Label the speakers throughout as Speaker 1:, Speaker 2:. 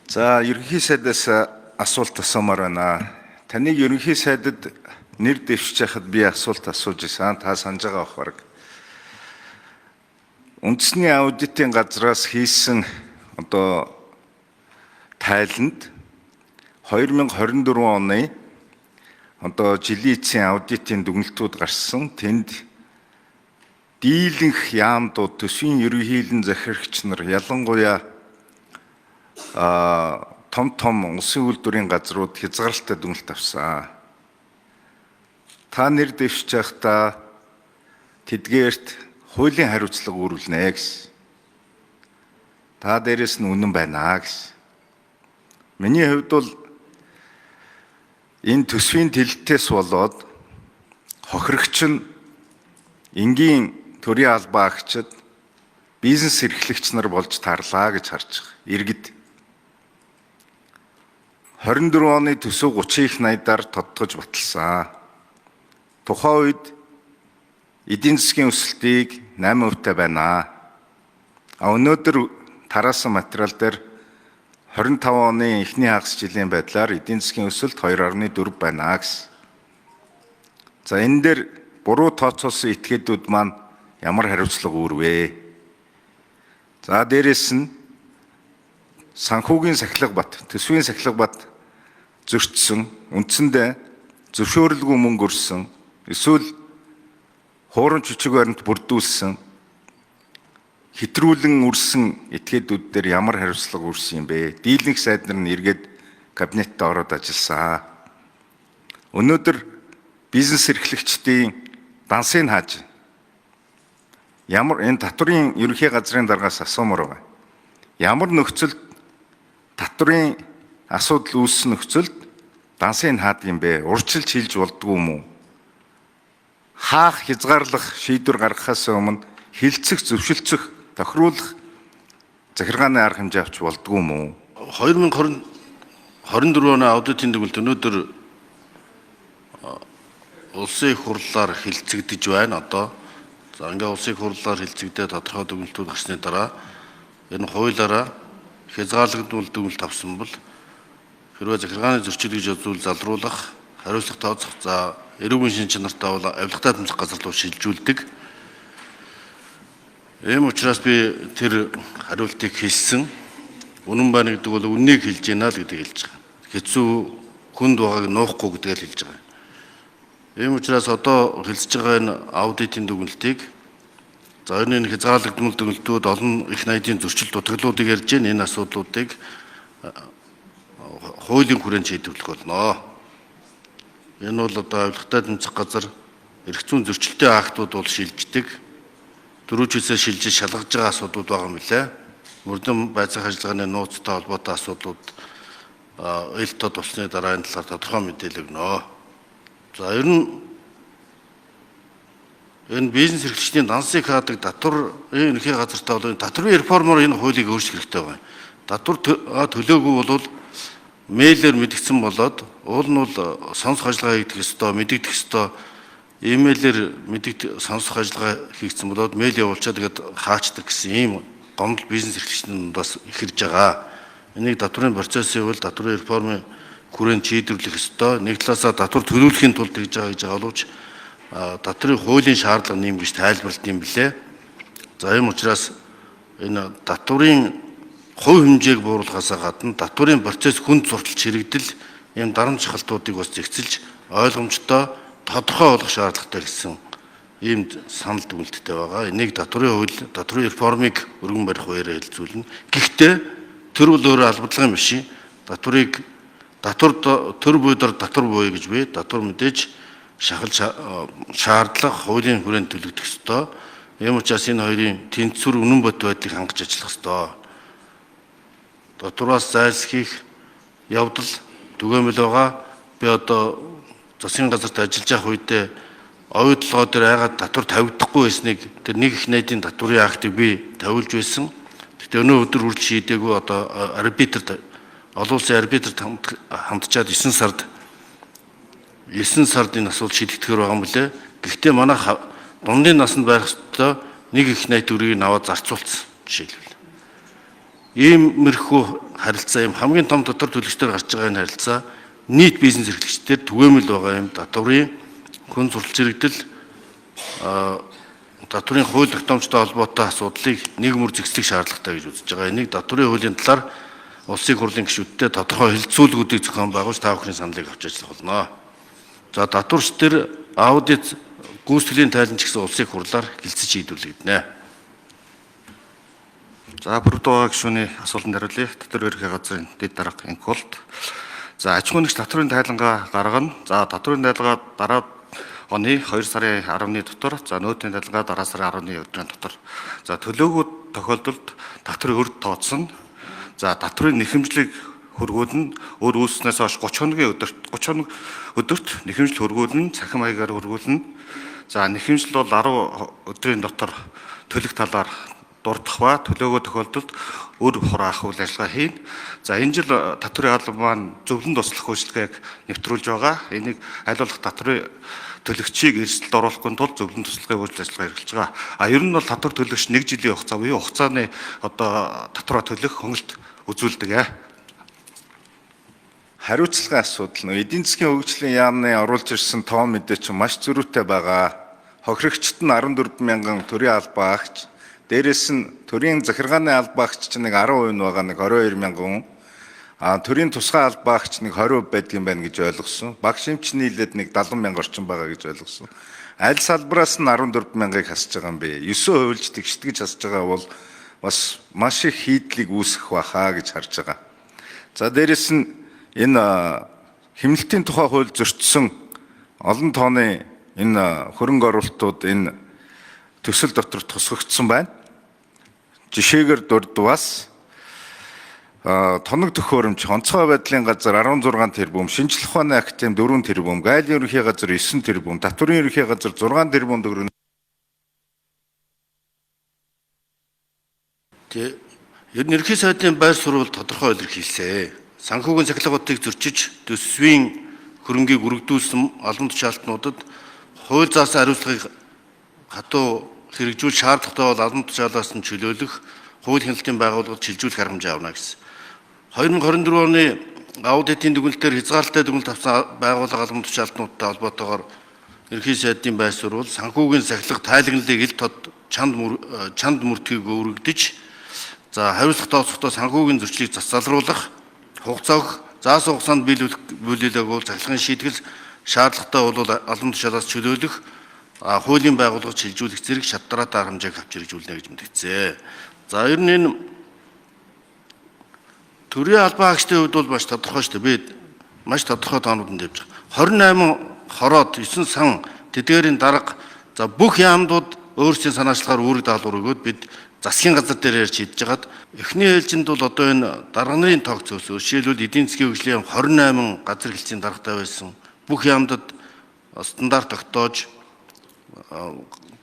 Speaker 1: За, ерөнхий сайдаас асуулт асуумаар байна. Таныг ерөнхий сайдад нэр дэвшиж байхад би асуулт асууж байсан. Та санаж байгаа бох бараг. Үндэсний аудитын газраас хийсэн тайланд 2024 оны жилийн эцсийн аудитын дүгнэлтүүд гарсан. Тэнд дийлэнх яамдууд, төсвийн ерөнхийлөн захирагч нар, ялангуяа том улсын үйлдвэрийн газрууд хязгаарлалтай дүгнэлт авсан. Та нэр дэвшиж байхдаа тэдгээрт хуулийн хариуцлага үүрүүлнэ гэсэн. Та дээрээс нь үнэн байна гэсэн. Миний хувьд бол энэ төсвийн тэлэлтээс болоод хохирогч нь энгийн төрийн албан агчид, бизнес эрхлэгч нар болж тарлаа гэж харж байгаа. Иргэд 24 оны төсөв 30 их 80-аар тодтогж баталсан. Тухайн үед эдийн засгийн өсөлтийг 8% байна. Өнөөдөр тараасан материал дээр 25 оны эхний хагас жилийн байдлаар эдийн засгийн өсөлт 2.4 байна гэсэн. За, энэ дээр буруу тооцоолсон этгээдүүд маань ямар хариуцлага үүрвэ? За, дээрэс нь санхүүгийн сахилга бат, төсвийн сахилга бат зөрчсөн, үндсэндээ зөвшөөрлгүй мөнгө өрсөн, эсвэл хууран жүчиг баримт бүрдүүлсэн, хэтрүүлэн үрсэн этгээдүүд дээр ямар хариуцлага үүрсэн юм бэ? Дийлэнх сайд нар нь эргээд кабинетд ороод ажилласан. Өнөөдөр бизнес эрхлэгчдийн дансыг хааж ямар энэ татврын ерөнхий газрын даргаас асуумаар байна. Ямар нөхцөлд татврын асуудал үүссэн нөхцөлд дансыг хаад юм бэ? Урьдчилж хилж болдгоо юм уу? Хаах хязгаарлах шийдвэр гаргахаас өмнө хилцэх, зөвшөлдсөх, тохируулах захиргааны арга хэмжээ авч болдгоо юм уу?
Speaker 2: 2024 оны аудитын дүгнэлт өнөөдөр улсын их хурлаар хилцэгдэж байна. За, ингээ улсын их хурлаар хилцэгдээ тодорхой дүгнэлтүүд гарсны дараа энэ хуулиараа хязгаарлагдмал дүгнэлт авсан бол хэрвээ захиргааны зөрчил гэж зүйл залруулах, хариуцлага тооцох, за эрүүгийн шин чанартай бол авилгатай тэмцэх газар руу шилжүүлдэг. Ийм учраас би тэр хариултыг хэлсэн. Үнэн байна гэдэг бол үннийг хэлж гинэ л гэдгийг хэлж байгаа. Хэцүү хүнд байгааг нуухгүй гэдгийг хэлж байгаа. Ийм учраас одоо хэлж байгаа энэ аудитын дүгнэлтийг, за энэ хязгаарлагдмал дүгнэлтүүд олон их найдын зөрчил дутагдлуудыг ярьж байна. Энэ асуудлуудыг хуулийн хүрээнд шийдвэрлэх болно. Энэ бол авилгатай тэмцэх газар эрх зүйн зөрчилтэй актууд бол шилждэг. Дөрвөлжсээ шилжиж шалгаж байгаа асуудлууд байгаа юм билээ. Мөрдөн байцаах ажиллагааны нууцтай холбоотой асуудлууд ил тод болсны дараа энэ талаар тодорхой мэдээлэл өгнө. За, ер нь энэ бизнес эрхлэгчдийн дансыг хаадаг татвар ерөнхий газартаа бол татврын реформоор энэ хуулийг өөрчлөх хэрэгтэй байна. Татвар төлөөгүй бол мэйлээр мэдгдсэн болоод уул нь бол сонсох ажиллагаа хийх ёстой, мэдэгдэх ёстой. Имэйлээр сонсох ажиллагаа хийгдсэн болоод мэйл явуулчаад тэгээд хаачдаг гэсэн ийм гомдол бизнес эрхлэгчдийн дундаас ихэрж байгаа. Энийг татврын процессын хувьд татврын реформын хүрээнд шийдвэрлэх ёстой. Нэг талаасаа татвар төлөвлөхийн тулд хийж байгаа гэж боловч татврын хуулийн шаардлага нэм гэж тайлбарлалт юм билээ. За, ийм учраас энэ татврын хувь хэмжээг бууруулахаас гадна татврын процесс хүнд сурталч хэрэгдэл ийм дарамт шалтгаалтуудыг бас зэгцэлж ойлгомжтой, тодорхой болгох шаардлагатай гэсэн ийм санал дүгнэлттэй байгаа. Энийг татврын хууль, татврын реформыг өргөн барих хуваараа хэлцүүлнэ. Гэхдээ тэр бол өөрөө албадлага юм биш. Төр буйдар татвар буй гэж бий. Татвар мэдээж шаардлага хуулийн хүрээнд төлөгдөх ёстой. Ийм учраас энэ хоёрын тэнцвэр үнэн бот байдлыг хангаж ажиллах ёстой. Татвараас зайлсхийх явдал түгээмэл байгаа. Би засгийн газарт ажиллаж явах үедээ оюу толгой дээр айгаад татвар тавигдахгүй байсныг тэр нэг их найдын татврын актыг би тавиулж байсан. Гэхдээ өнөө өдөр үрж шийдээгүй арбитрт олон улсын арбитрт хандчаад 9 сард энэ асуудал шийдэгдэхээр байгаа юм билээ. Гэхдээ манай дундын насанд байх ёстой нэг их найд төрийг аваад зарцуулсан жишээлбэл. Иймэрхүү харилцаа юм хамгийн том дотор төлөгчдөр гарч байгаа энэ харилцаа нийт бизнес эрхлэгчдээр түгээмэл байгаа юм. Татврын хүн сурталч хэрэгдэл татврын хууль тогтоомжтой холбоотой асуудлыг нэг мөр зэгслэх шаардлагатай гэж үзэж байгаа. Энийг татврын хуулийн талаар улсын хурлын гишүүдтэй тодорхой хэлэлцүүлгүүдийг зохион байгуулж та бүхний саналыг авч ажиллах болно. За татварч төр аудит гүйцэтгэлийн тайланч гэсэн улсын хурлаар хэлцэж шийдвэрлэгдэнэ.
Speaker 3: За бүрдөө гишүүний асуултанд хариулъя. Татвар ерхий газрын дэд дарга Инколд. За аж ахуйн нэгж татврын тайлангаа гаргана. За татврын тайлангаа дараа оны 2 сарын 10-ны дотор, за нөөцийн тайлангаа дараа сарын 10-ны өдрийн дотор. За төлөөгүй тохиолдолд татврын өрд тооцсон. За татврын нэхэмжлэг хөргүүлнэ. Өөр үүснээс хойш 30 хоногийн өдөрт нэхэмжил хөргүүлнэ, цахим маягаар хөргүүлнэ. За нэхэмжил бол 10 өдрийн дотор төлөх талаар дурдах ба төлөөгөө тохиолдолд өр хураах үйл ажиллагаа хийн. За энэ жил татврын албан маань зөвлөн туслах үйлчилгээг нэвтрүүлж байгаа. Энийг аль болох татврын төлөгчийг эрсдэлд оруулахгүй тулд зөвлөн туслахын үйл ажиллагаа эрхэлж байгаа. Ер нь бол татвар төлөгч 1 жилийн хугацаа буюу хугацааны татвараа төлөх хөнгөлт үзүүлдэг.
Speaker 1: Хариуцлагын асуудал нь эдийн засгийн хөгжлийн яамны оруулж ирсэн тоо мэдээ чинь маш зөрүүтэй байгаа. Хохирогчд нь 14 мянган төрийн албан агч, дээрээс нь төрийн захиргааны албан агч чинь нэг 10% нь байгаа, нэг 22 мянган хүн. Төрийн тусгай албан агч нэг 20% байдгийн байна гэж ойлгосон. Багш эмч нийлээд нэг 70 мянга орчим байгаа гэж ойлгосон. Аль салбараас нь 14 мянгаыг хасж байгаа юм бэ? 9% л тэгштгэж хасж байгаа бол бас маш их хийдлийг үүсгэх баха гэж харж байгаа. За дээрээс нь энэ хэмнэлтийн тухай хууль зөрчсөн олон тооны энэ хөрөнгө оруулалтууд энэ төсөл дотор тусгагдсан байна. Жишээгээр дурдвас тоног төхөөрөмж онцгой байдлын газар 16 тэрбум, шинжлэх ухааны академи 4 тэрбум, гайлын ерөнхий газар 9 тэрбум, татврын ерөнхий газар 6 тэрбум төгрөг.
Speaker 2: Ер нь ерөнхий сайдын байр суурь тодорхой илэрхийлсэн. Санхүүгийн цахилгаануудыг зөрчиж төсвийн хөрөнгийг өргөдүүлсэн олон тушаалтнуудад хууль заасан хариуцлагыг хатуу хэрэгжүүл шаардлагатай бол олон тушаалаас нь чөлөөлөх хууль хяналтын байгууллагад шилжүүлэх арга хэмжээ авна гэсэн. 2024 оны аудитын дүгнэлтээр хязгаарлалтай дүгнэлт авсан байгууллага олон тушаалтнуудтай холбоотойгоор ерөнхий сайдын байр суурь санхүүгийн сахилга тайлагналыг ил тод чанд мөрдгийг өргөдөж, за хариуцлага тооцохдоо санхүүгийн зөрчлийг засалруулах, хугацаа өгөх, заасан хугацаанд биелүүлээг бол цахилгаан шийтгэл шаардлагатай бол олон тушаалаас чөлөөлөх хуулийн байгууллагад шилжүүлэх зэрэг шат дараатай арга хэмжээг авч хэрэгжүүлнэ гэж мэдгдсэн. За ер нь энэ төрийн албан агчдын хувьд бол маш тодорхой шүү дээ. Би маш тодорхой тоонууданд явж байгаа. 28 хороод 9 сан тэдгээрийн дарга, за бүх яамдууд өөрсдийн санаачлагаар үүрэг даалгавар өгөөд бид засгийн газар дээр ярьж шийдэж хагаад эхний ээлжинд бол одоо энэ дарга нарын тоог зөөсөө жишээлбэл эдийн засгийн хөгжлийн 28 газар хэлцээний даргатай байсан бүх яамдад стандарт тогтоож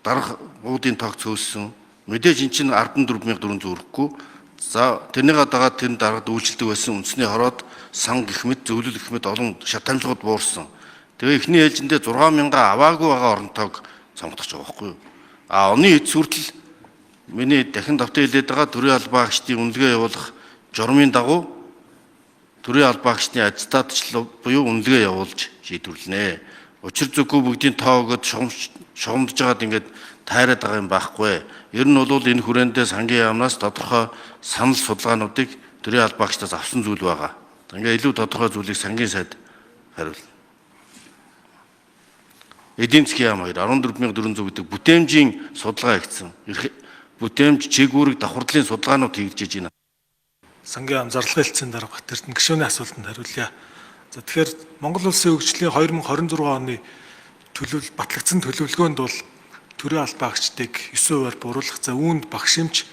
Speaker 2: дарга буудын тоог зөөссөн. Мэдээж эн чинь 14,400 өрөхгүй. За тэрнийгээ дагаад тэр даргад үйлчлдэг байсан үндэсний хороод сан гэх мэт зөвлөл гэх мэт олон шат хамжигууд буурсан. Тэгээ эхний ээлжиндээ 6,000 аваагүй байгаа оронтойг сонгогдож байгаа байхгүй юу? Оны эд сүртэл миний дахин давтан хэлээд байгаа төрийн албан агчдын үнэлгээ явуулах журмын дагуу төрийн албан агчдын аттестатчлал буюу үнэлгээ явуулж шийдвэрлэнэ. Учир зүггүй бүгдийн тоо өгöd шугамдж байгаад ингээд тайраад байгаа юм байхгүй. Ер нь бол энэ хүрээндээ сангийн яамнаас тодорхой санал судалгаануудыг төрийн албан агчдаас авсан зүйл байгаа. Ингээд илүү тодорхой зүйлийг сангийн сайд хариулна. Эдийн засгийн яам 14,400 гэдэг бүтээмжийн судалгаа хийгдсэн. Бүтээмж чигүүрэг давхардлын судалгаанууд хийгдэж байна.
Speaker 4: Сангийн зарлага хэлцээний дарга Батэрдэн гишүүний асуултанд хариулъя. За тэгэхээр Монгол Улсын хөгжлийн 2026 оны батлагдсан төлөвлөгөөнд бол төрийн албан агчдыг 9%-аар бууруулах, за үүнд багш эмч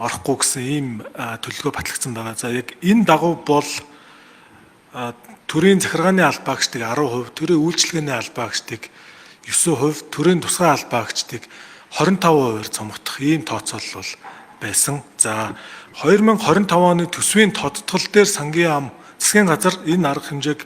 Speaker 4: орохгүй гэсэн ийм төлөвлөгөө батлагдсан байгаа. За яг энэ дагуу бол төрийн захиргааны албан агчдыг 10%, төрийн үйлчилгээний албан агчдыг 9%, төрийн тусгай албан агчдыг 25%-аар цомгдох ийм тооцоолол байсан. За 2025 оны төсвийн тодтгол дээр сангийн засгийн газар энэ арга хэмжээг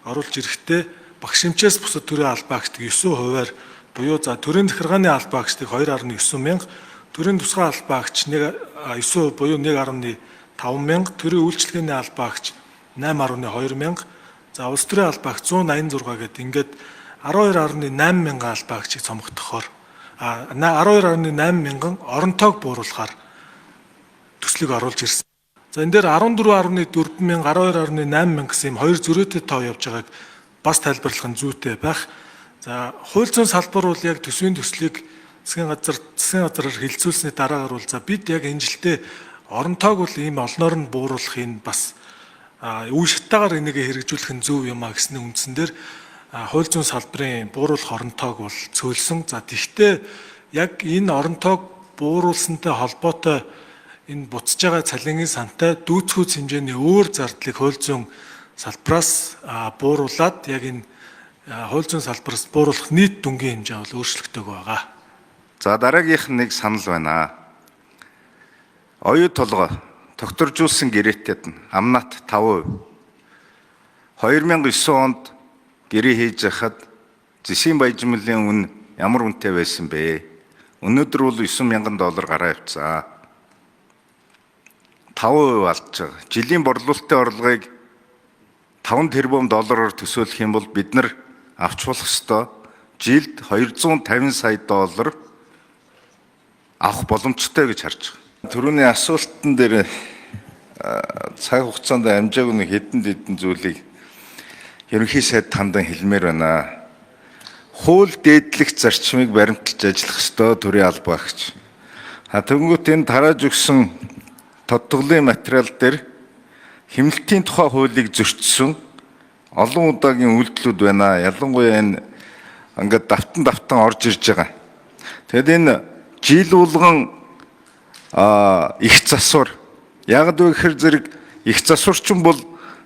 Speaker 4: оруулж ирэхдээ багш эмчээс бусад төрийн албан агчдыг 9%-аар буюу за төрийн захиргааны албан агчдыг 2,9 мянга, төрийн тусгай албан агч 9% буюу 1,8 5,000, төрийн үйлчлэгээний албаагч 8.2 мянга, за улс төрийн албаагч 186 гэдэг ингээд 12.8 мянган албаагчийг цомогдохоор 12.8 мянган оронтойг бууруулахаар төслийг оруулж ирсэн. За энэ дээр 14.4 мянга, 12.8 мянга гэсэн юм хоёр зөрөөтэй тоо явж байгааг бас тайлбарлах нь зүйтэй байх. За хууль зүйн салбар бол яг төсвийн төслийг засгийн газараар хилцүүлсний дараагаар бол за бид яг энэ жилдээ оронтойг бол ийм олноор нь бууруулахын бас үе шаттайгаар энийг хэрэгжүүлэх нь зөв юм а гэсний үндсэн дээр хууль зүйн салбарын бууруулах оронтойг бол цөөлсөн. За тэгвэл яг энэ оронтойг бууруулсантай холбоотой энэ буцаж байгаа цалингийн сантай дүүцхүүц хэмжээний өөр зардлыг хууль зүйн салбараас бууруулад яг энэ хууль зүйн салбараас бууруулах нийт дүнгийн хэмжээ бол өөрчлөгдөг байгаа.
Speaker 1: За дараагийнх нь нэг санал байна. Оюу толгой тогтворжуулсан гэрээтэд нь амнат 5%. 2009 онд гэрээ хийж байхад зэсийн баяжмлын үн ямар үнэтэй байсан бэ? Өнөөдөр бол $9,000 гараа явцсан. 5% алдж байгаа. Жилийн борлуулалтын орлогыг $5 тэрбум төсөөлөх юм бол бид нар авч болох ёстой жилд $250 сая авах боломжтой гэж харж байгаа. Түрүүний асуултан дээр цаг хугацаанд амжаагүй нэг хэдэн зүйлийг ерөнхий сайд тандан хэлмээр байна. Хууль дээдлэх зарчмыг баримталж ажиллах ёстой төрийн албаагч. Тэгэнгүүт энэ тарааж өгсөн тодтголын материал дээр хэмнэлтийн тухай хуулийг зөрчсөн олон удаагийн үйлдэлүүд байна. Ялангуяа энэ ингээд давтан орж ирж байгаа. Тэгэд энэ жил болгон их засвар. Яг л гэхээр зэрэг их засварчин бол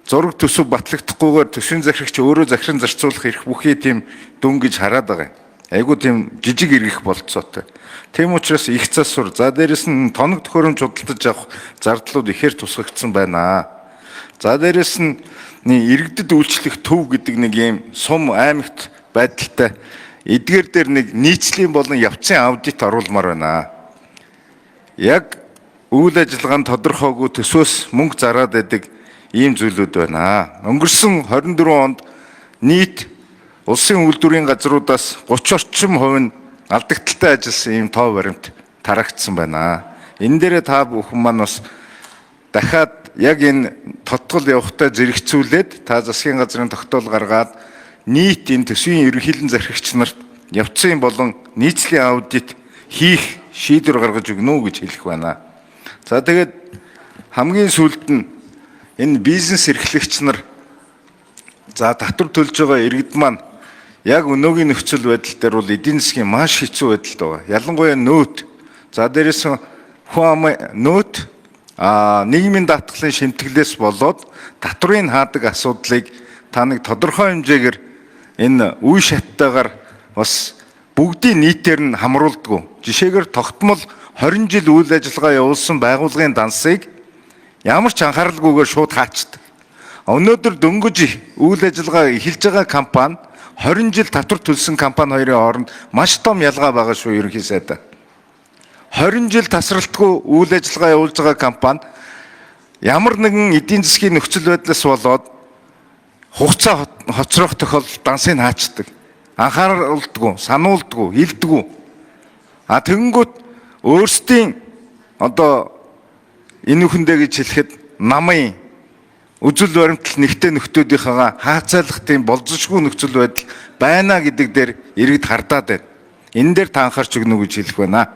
Speaker 1: зураг төсөв батлагдахгүйгээр төсвийн захирагч өөрөө захиран зарцуулах эрх бүхий тийм дүн гэж хараад байгаа юм. Айгуу тийм жижиг эргэх болцоотой. Тийм учраас их засвар, за дээрэс нь тоног төхөөрөмж худалдаж авах зардлууд ихээр тусгагдсан байна. За дээрэс нь иргэдэд үйлчлэх төв гэдэг нэг юм сум аймагт байдалтай эдгээр дээр нэг нийцлийн болон явцын аудит оруулмаар байна. Яг үйл ажиллагаанд тодорхойгүй төсвөөс мөнгө зараад байдаг ийм зүйлүүд байна. Өнгөрсөн 24 онд нийт улсын үйлдвэрийн газруудаас 30 орчим хувь нь алдагдaltaй ажилласан ийм тоо баримт тарагдсан байна. Энэ дээрээ та бүхэн маань бас дахиад яг энэ тодтгол явахтаа зэрэгцүүлээд та засгийн газрын тогтоол гаргаад нийт энэ төсвийн ерөнхийлөн захирагч нарт явцын болон нийцлийн аудит хийх шийдвэр гаргаж өгнө үү гэж хэлэх байна. За тэгээд хамгийн сүүлд нь энэ бизнес эрхлэгч нар за татвар төлж байгаа иргэд маань яг өнөөгийн нөхцөл байдал дээр бол эдийн засгийн маш хэцүү байдалд байгаа. Ялангуяа нөөт. За дээрээс нөөт нийгмийн даатгалын шимтгэлээс болоод татврын хаадаг асуудлыг та нэг тодорхой хэмжээгээр энэ үе шаттайгаар бас бүгдийн нийтээр нь хамруулдаггүй. Жишээгээр тогтмол 20 жил үйл ажиллагаа явуулсан байгууллагын дансыг ямар ч анхааралгүйгээр шууд хаачдаг. Өнөөдөр дөнгөж үйл ажиллагаа эхэлж байгаа компани 20 жил татвар төлсөн компани хоёрын хооронд маш том ялгаа байгаа шүү ерөнхий сайдаа. 20 жил тасралтгүй үйл ажиллагаа явуулж байгаа компани ямар нэгэн эдийн засгийн нөхцөл байдлаас болоод хугацаа хоцрох тохиолдолд дансыг хаачдаг. Анхааруулдаггүй, сануулдаггүй, хилдэггүй. Тэгэнгүүт өөрсдийн одоо энэ үхэндээ гэж хэлэхэд намын үзэл баримтал нэгтэй нөхдүүдийнхээ хаацайлах тийм болзошгүй нөхцөл байдал байна гэдэг дээр иргэд хардаад байна. Энэ дээр та анхаарч өгнө гэж хэлэх байна.